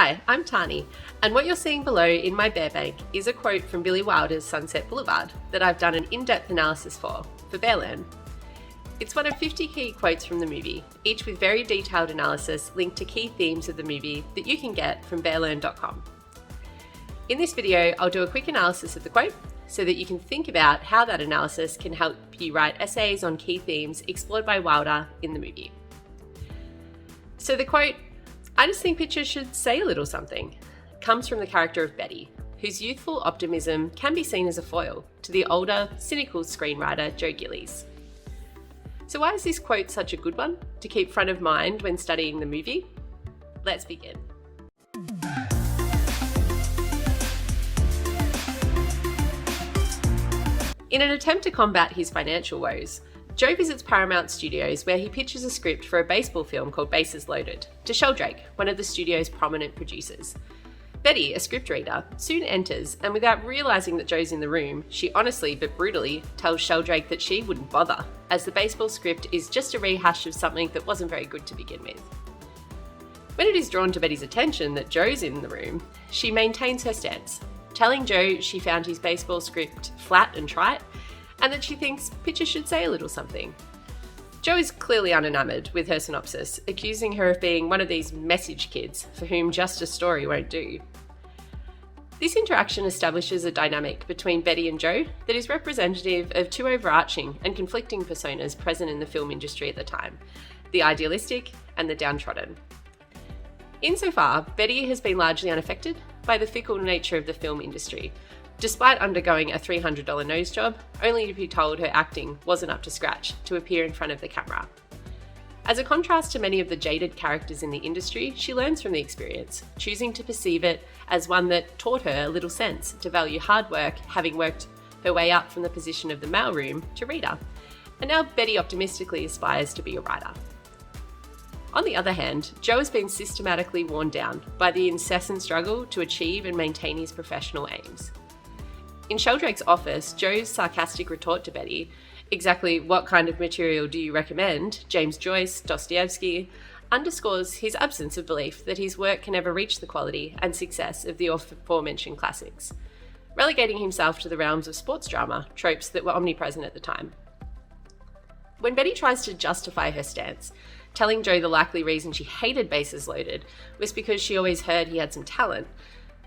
Hi, I'm Tani, and what you're seeing below in my bear bank is a quote from Billy Wilder's Sunset Boulevard that I've done an in-depth analysis for BearLearn. It's one of 50 key quotes from the movie, each with very detailed analysis linked to key themes of the movie that you can get from bearlearn.com. In this video, I'll do a quick analysis of the quote so that you can think about how that analysis can help you write essays on key themes explored by Wilder in the movie. So the quote, "I just think pictures should say a little something," comes from the character of Betty, whose youthful optimism can be seen as a foil to the older, cynical screenwriter Joe Gillies. So why is this quote such a good one to keep front of mind when studying the movie? Let's begin. In an attempt to combat his financial woes, Joe visits Paramount Studios where he pitches a script for a baseball film called Bases Loaded to Sheldrake, one of the studio's prominent producers. Betty, a script reader, soon enters, and without realising that Joe's in the room, she honestly but brutally tells Sheldrake that she wouldn't bother, as the baseball script is just a rehash of something that wasn't very good to begin with. When it is drawn to Betty's attention that Joe's in the room, she maintains her stance, telling Joe she found his baseball script flat and trite, and that she thinks pictures should say a little something. Joe is clearly unenamoured with her synopsis, accusing her of being one of these message kids for whom just a story won't do. This interaction establishes a dynamic between Betty and Joe that is representative of two overarching and conflicting personas present in the film industry at the time, the idealistic and the downtrodden. Insofar, Betty has been largely unaffected by the fickle nature of the film industry, despite undergoing a $300 nose job, only to be told her acting wasn't up to scratch to appear in front of the camera. As a contrast to many of the jaded characters in the industry, she learns from the experience, choosing to perceive it as one that taught her a little sense to value hard work, having worked her way up from the position of the mailroom to reader. And now Betty optimistically aspires to be a writer. On the other hand, Joe has been systematically worn down by the incessant struggle to achieve and maintain his professional aims. In Sheldrake's office, Joe's sarcastic retort to Betty, "Exactly what kind of material do you recommend?" James Joyce, Dostoevsky, underscores his absence of belief that his work can ever reach the quality and success of the aforementioned classics, relegating himself to the realms of sports drama, tropes that were omnipresent at the time. When Betty tries to justify her stance, telling Joe the likely reason she hated Bases Loaded was because she always heard he had some talent,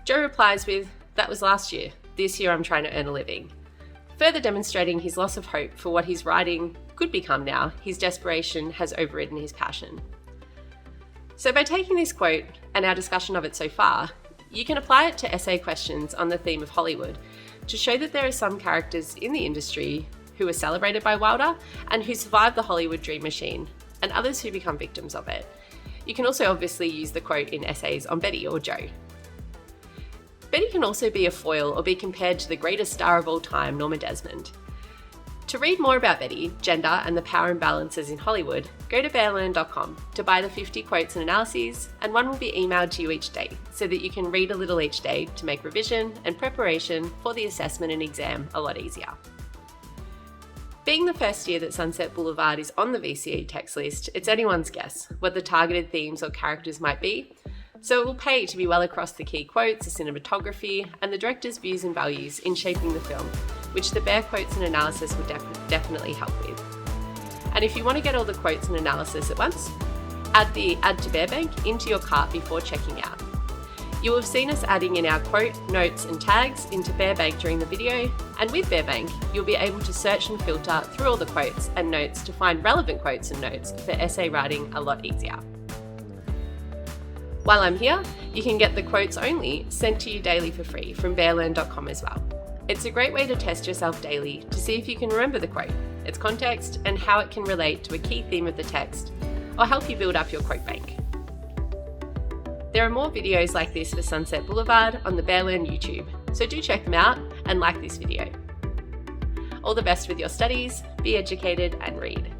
Joe replies with, "That was last year. This year I'm trying to earn a living," further demonstrating his loss of hope for what his writing could become now. His desperation has overridden his passion. So by taking this quote and our discussion of it so far, you can apply it to essay questions on the theme of Hollywood to show that there are some characters in the industry who are celebrated by Wilder and who survive the Hollywood dream machine, and others who become victims of it. You can also obviously use the quote in essays on Betty or Joe. Betty can also be a foil or be compared to the greatest star of all time, Norma Desmond. To read more about Betty, gender, and the power imbalances in Hollywood, go to bearlearn.com to buy the 50 quotes and analyses, and one will be emailed to you each day so that you can read a little each day to make revision and preparation for the assessment and exam a lot easier. Being the first year that Sunset Boulevard is on the VCE text list, it's anyone's guess what the targeted themes or characters might be, so it will pay to be well across the key quotes, the cinematography, and the director's views and values in shaping the film, which the Bear quotes and analysis will definitely help with. And if you want to get all the quotes and analysis at once, add the Add to Bear Bank into your cart before checking out. You will have seen us adding in our quote, notes, and tags into Bear Bank during the video, and with Bear Bank, you'll be able to search and filter through all the quotes and notes to find relevant quotes and notes for essay writing a lot easier. While I'm here, you can get the quotes only sent to you daily for free from bearlearn.com as well. It's a great way to test yourself daily to see if you can remember the quote, its context, and how it can relate to a key theme of the text, or help you build up your quote bank. There are more videos like this for Sunset Boulevard on the BearLearn YouTube, so do check them out and like this video. All the best with your studies, be educated and read.